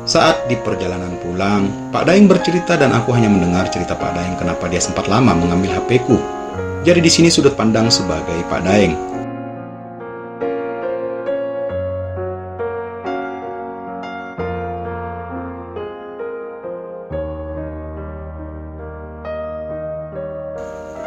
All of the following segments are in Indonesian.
Saat di perjalanan pulang, Pak Daeng bercerita dan aku hanya mendengar cerita Pak Daeng kenapa dia sempat lama mengambil HP-ku. Jadi di sini sudut pandang sebagai Pak Daeng.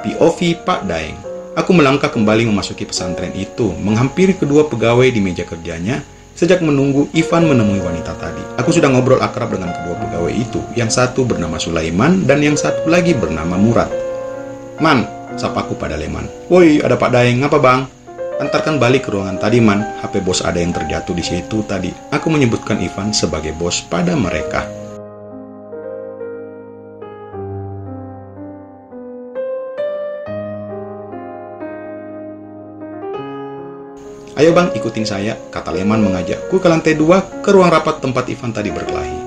POV Pak Daeng. Aku melangkah kembali memasuki pesantren itu, menghampiri kedua pegawai di meja kerjanya. Sejak menunggu Ivan menemui wanita tadi, aku sudah ngobrol akrab dengan kedua pegawai itu. Yang satu bernama Sulaiman dan yang satu lagi bernama Murad. Man, sapaku pada Leman. Woi, ada Pak Daeng, ngapa bang? Antarkan balik ke ruangan tadi man, HP bos ada yang terjatuh di situ tadi. Aku menyebutkan Ivan sebagai bos pada mereka. Ayo bang, ikutin saya, kata Leman mengajakku ke lantai 2 ke ruang rapat tempat Ivan tadi berkelahi.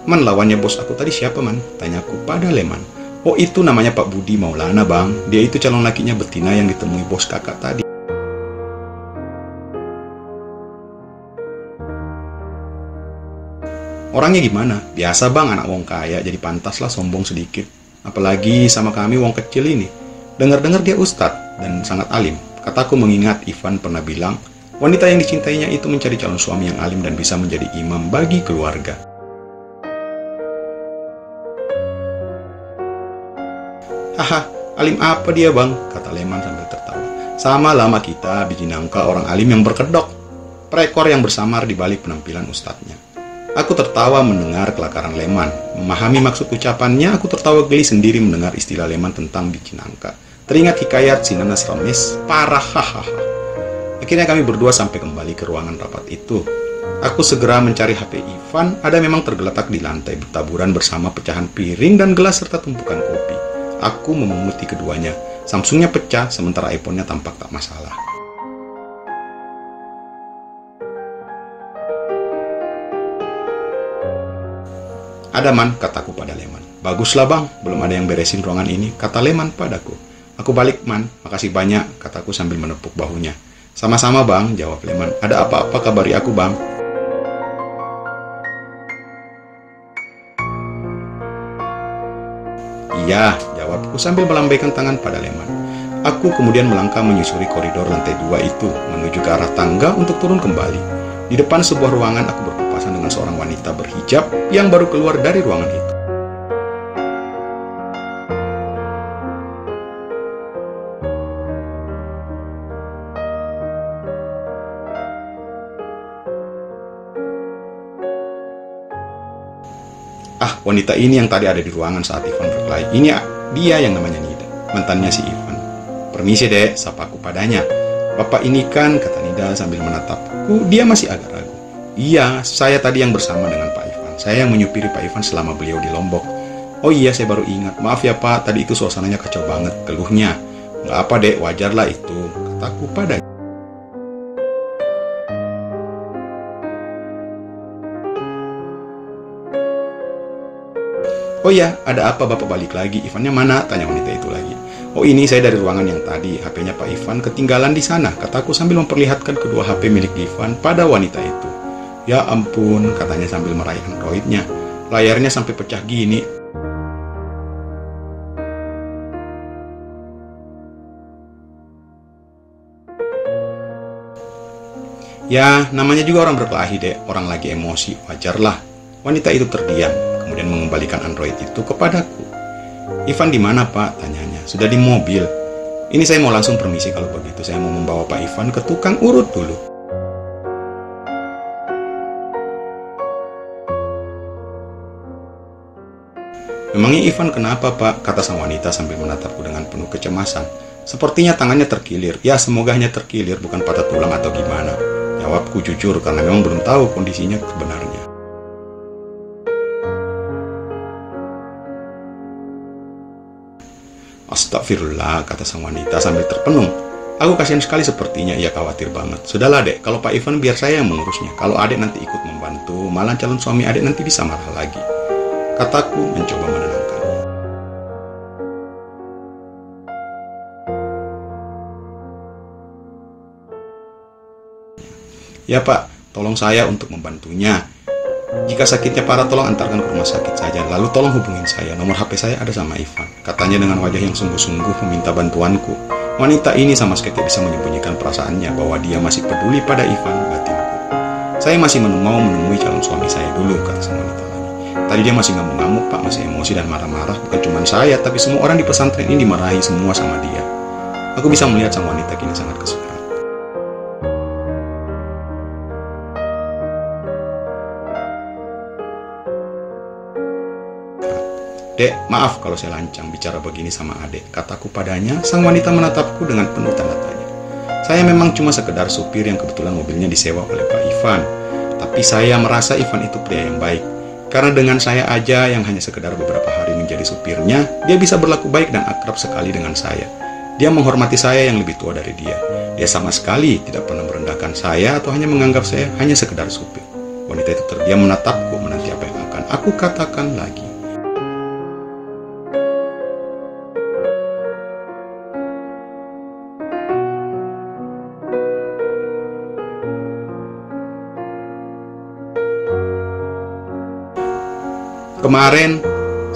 Man, lawannya bos aku tadi siapa man? Tanyaku pada Leman. Oh itu namanya Pak Budi Maulana bang, dia itu calon lakinya betina yang ditemui bos kakak tadi. Orangnya gimana? Biasa bang, anak wong kaya, jadi pantaslah sombong sedikit. Apalagi sama kami wong kecil ini. Dengar-dengar dia ustadz dan sangat alim. Kataku mengingat Ivan pernah bilang, wanita yang dicintainya itu mencari calon suami yang alim dan bisa menjadi imam bagi keluarga. Haha, alim apa dia bang? Kata Leman sambil tertawa. Sama lama kita, biji nangka orang alim yang berkedok. Perekor yang bersamar di balik penampilan ustadznya. Aku tertawa mendengar kelakaran Leman. Memahami maksud ucapannya, aku tertawa geli sendiri mendengar istilah Leman tentang biji nangka. Teringat hikayat si Nanas Rames, parah hahaha. Akhirnya kami berdua sampai kembali ke ruangan rapat itu. Aku segera mencari HP Ivan, ada memang tergeletak di lantai bertaburan bersama pecahan piring dan gelas serta tumpukan kopi. Aku memunguti keduanya. Samsungnya pecah, sementara iPhone-nya tampak tak masalah. Ada man, kataku pada Leman. Baguslah bang, belum ada yang beresin ruangan ini, kata Leman padaku. Aku balik man, makasih banyak, kataku sambil menepuk bahunya. Sama-sama bang, jawab Leman. Ada apa-apa kabari aku bang. Iya, jawabku sambil melambaikan tangan pada Leman. Aku kemudian melangkah menyusuri koridor lantai 2 itu, menuju ke arah tangga untuk turun kembali. Di depan sebuah ruangan aku berpapasan dengan seorang wanita berhijab yang baru keluar dari ruangan itu. Ah, wanita ini yang tadi ada di ruangan saat Ivan berkelahi. Ini dia yang namanya Nida, mantannya si Ivan. Permisi dek, sapaku padanya. Bapak ini kan, kata Nida sambil menatapku, dia masih agak ragu. Iya, saya tadi yang bersama dengan Pak Ivan. Saya yang menyupiri Pak Ivan selama beliau di Lombok. Oh iya, saya baru ingat. Maaf ya Pak, tadi itu suasananya kacau banget, keluhnya. Nggak apa dek, wajarlah itu, kataku padanya. Oh ya, ada apa bapak balik lagi? Ivannya mana? Tanya wanita itu lagi. Oh ini saya dari ruangan yang tadi. HP-nya Pak Ivan ketinggalan di sana, kataku sambil memperlihatkan kedua HP milik Ivan pada wanita itu. Ya ampun, katanya sambil meraih Android-nya. Layarnya sampai pecah gini. Ya, namanya juga orang berkelahi dek. Orang lagi emosi, wajarlah. Wanita itu terdiam, kemudian mengembalikan Android itu kepadaku. Ivan di mana Pak? Tanyanya. Sudah di mobil. Ini saya mau langsung permisi kalau begitu. Saya mau membawa Pak Ivan ke tukang urut dulu. Memangnya Ivan kenapa Pak? Kata sang wanita sambil menatapku dengan penuh kecemasan. Sepertinya tangannya terkilir. Ya semoga hanya terkilir, bukan patah tulang atau gimana. Jawabku jujur karena memang belum tahu kondisinya sebenarnya. Astagfirullah, kata sang wanita sambil terpenung. Aku kasihan sekali sepertinya, ia khawatir banget. Sudahlah dek, kalau Pak Ivan biar saya yang mengurusnya. Kalau adek nanti ikut membantu, malah calon suami adek nanti bisa marah lagi. Kataku mencoba menenangkannya. Ya Pak, tolong saya untuk membantunya. Jika sakitnya parah tolong antarkan ke rumah sakit saja. Lalu tolong hubungin saya. Nomor HP saya ada sama Ivan. Katanya dengan wajah yang sungguh-sungguh meminta bantuanku. Wanita ini sama sekali tidak bisa menyembunyikan perasaannya bahwa dia masih peduli pada Ivan, batinku. Saya masih mau menemui calon suami saya dulu, kata sang wanita lagi. Tadi dia masih ngamuk-ngamuk, Pak, masih emosi dan marah-marah. Bukan cuma saya, tapi semua orang di pesantren ini dimarahi semua sama dia. Aku bisa melihat sang wanita kini sangat kesulitan. Dek, maaf kalau saya lancang bicara begini sama adek, kataku padanya. Sang wanita menatapku dengan penuh tanda tanya. Saya memang cuma sekedar supir yang kebetulan mobilnya disewa oleh Pak Ivan. Tapi saya merasa Ivan itu pria yang baik. Karena dengan saya aja yang hanya sekedar beberapa hari menjadi supirnya, dia bisa berlaku baik dan akrab sekali dengan saya. Dia menghormati saya yang lebih tua dari dia. Dia sama sekali tidak pernah merendahkan saya atau hanya menganggap saya hanya sekedar supir. Wanita itu terdiam menatapku menanti apa yang akan aku katakan lagi. Kemarin,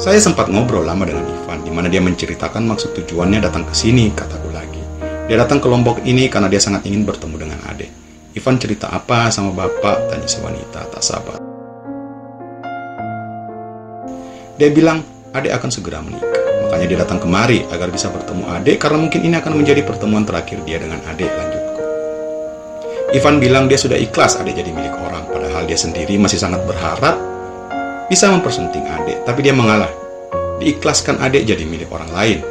saya sempat ngobrol lama dengan Ivan, di mana dia menceritakan maksud tujuannya datang ke sini, kataku lagi. Dia datang ke Lombok ini karena dia sangat ingin bertemu dengan adek. Ivan cerita apa sama bapak, tanya si wanita, tak sabar. Dia bilang, adek akan segera menikah. Makanya dia datang kemari, agar bisa bertemu adek, karena mungkin ini akan menjadi pertemuan terakhir dia dengan adek, lanjutku. Ivan bilang dia sudah ikhlas adek jadi milik orang, padahal dia sendiri masih sangat berharap bisa mempersunting adek, tapi dia mengalah. Diikhlaskan adek jadi milik orang lain.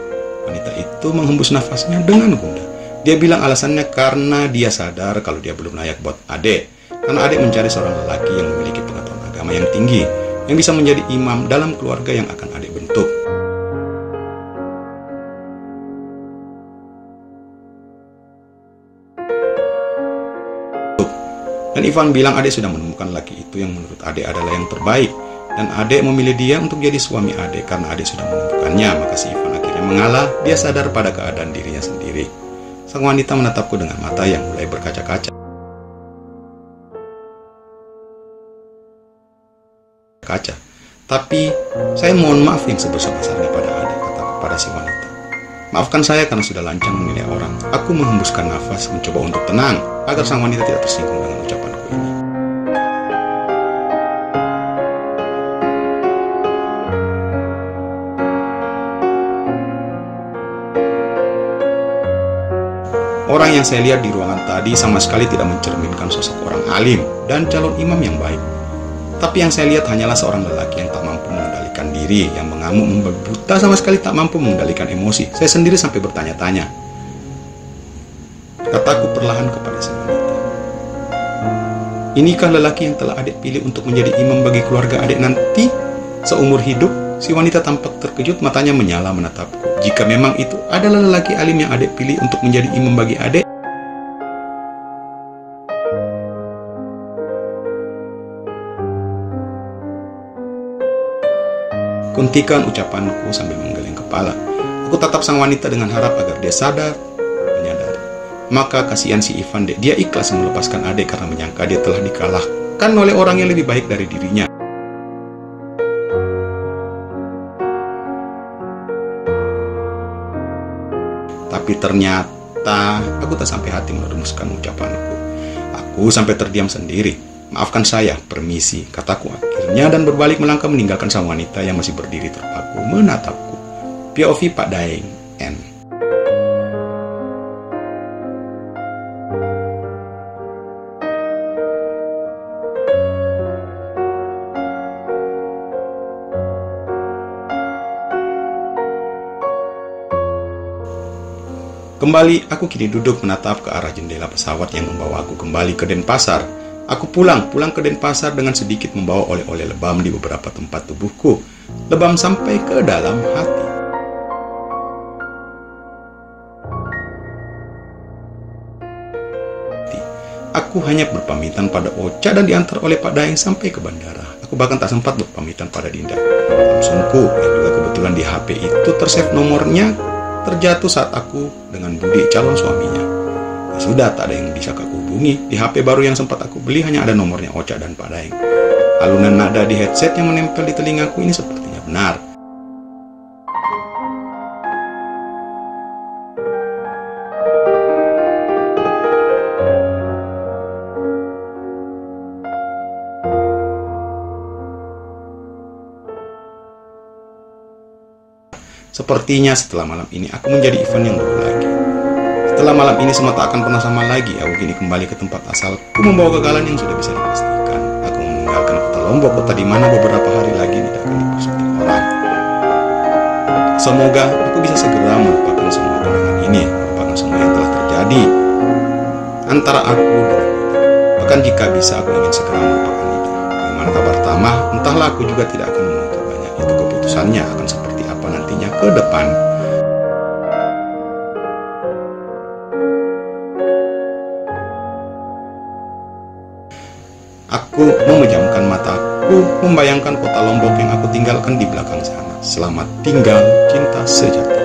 Wanita itu menghembus nafasnya dengan gundah. Dia bilang alasannya karena dia sadar kalau dia belum layak buat adek. Karena adek mencari seorang lelaki yang memiliki pengetahuan agama yang tinggi, yang bisa menjadi imam dalam keluarga yang akan adek bentuk. Dan Ivan bilang adek sudah menemukan lelaki itu yang menurut adek adalah yang terbaik. Dan adek memilih dia untuk jadi suami adek karena adek sudah menemukannya. Maka si Ivan akhirnya mengalah. Dia sadar pada keadaan dirinya sendiri. Sang wanita menatapku dengan mata yang mulai berkaca-kaca. Tapi saya mohon maaf yang sebesar-besarnya pada adek, kataku pada si wanita. Maafkan saya karena sudah lancang menilai orang. Aku menghembuskan nafas mencoba untuk tenang agar sang wanita tidak tersinggung dengan ucapanku ini. Orang yang saya lihat di ruangan tadi sama sekali tidak mencerminkan sosok orang alim dan calon imam yang baik. Tapi yang saya lihat hanyalah seorang lelaki yang tak mampu mengendalikan diri, yang mengamuk membabi buta, sama sekali tak mampu mengendalikan emosi. Saya sendiri sampai bertanya-tanya. Kataku perlahan kepada si wanita. Inikah lelaki yang telah adek pilih untuk menjadi imam bagi keluarga adek nanti seumur hidup? Si wanita tampak terkejut, matanya menyala menatapku. Jika memang itu adalah lelaki alim yang adek pilih untuk menjadi imam bagi adek, kuntikan ucapanku sambil menggeleng kepala. Aku tatap sang wanita dengan harap agar dia sadar, menyadari. Maka kasihan si Ivan, dek, dia ikhlas melepaskan adek karena menyangka dia telah dikalahkan oleh orang yang lebih baik dari dirinya. Tapi ternyata aku tak sampai hati merumuskan ucapanku. Aku sampai terdiam sendiri. Maafkan saya, permisi, kataku akhirnya dan berbalik melangkah meninggalkan sang wanita yang masih berdiri terpaku menatapku. POV Pak Daeng, N. Kembali, aku kini duduk menatap ke arah jendela pesawat yang membawa aku kembali ke Denpasar. Aku pulang ke Denpasar dengan sedikit membawa oleh-oleh lebam di beberapa tempat tubuhku. Lebam sampai ke dalam hati. Aku hanya berpamitan pada Ocha dan diantar oleh Pak Daeng sampai ke bandara. Aku bahkan tak sempat berpamitan pada Dinda. Samsungku yang juga kebetulan di HP itu tersave nomornya terjatuh saat aku dengan Budi calon suaminya. Sudah tak ada yang bisa aku hubungi. Di HP baru yang sempat aku beli hanya ada nomornya Ocha dan Pak Daeng. Alunan nada di headset yang menempel di telingaku ini sepertinya benar. Sepertinya setelah malam ini aku menjadi Ivan yang dulu lagi. Setelah malam ini semua tak akan pernah sama lagi. Aku kini kembali ke tempat asalku, membawa kegagalan yang sudah bisa dipastikan. Aku meninggalkan kota Lombok, kota di mana beberapa hari lagi tidak akan dipersekusi orang. Semoga aku bisa segera melupakan semua kenangan ini, melupakan semua yang telah terjadi antara aku dan Ida. Bahkan jika bisa, aku ingin segera melupakan Ida. Bagaimana kabar Tama? Entahlah, aku juga tidak akan menganggap banyak itu. Keputusannya akan seperti apa nantinya ke depan. Aku memejamkan mataku, membayangkan kota Lombok yang aku tinggalkan di belakang sana. Selamat tinggal, cinta sejati.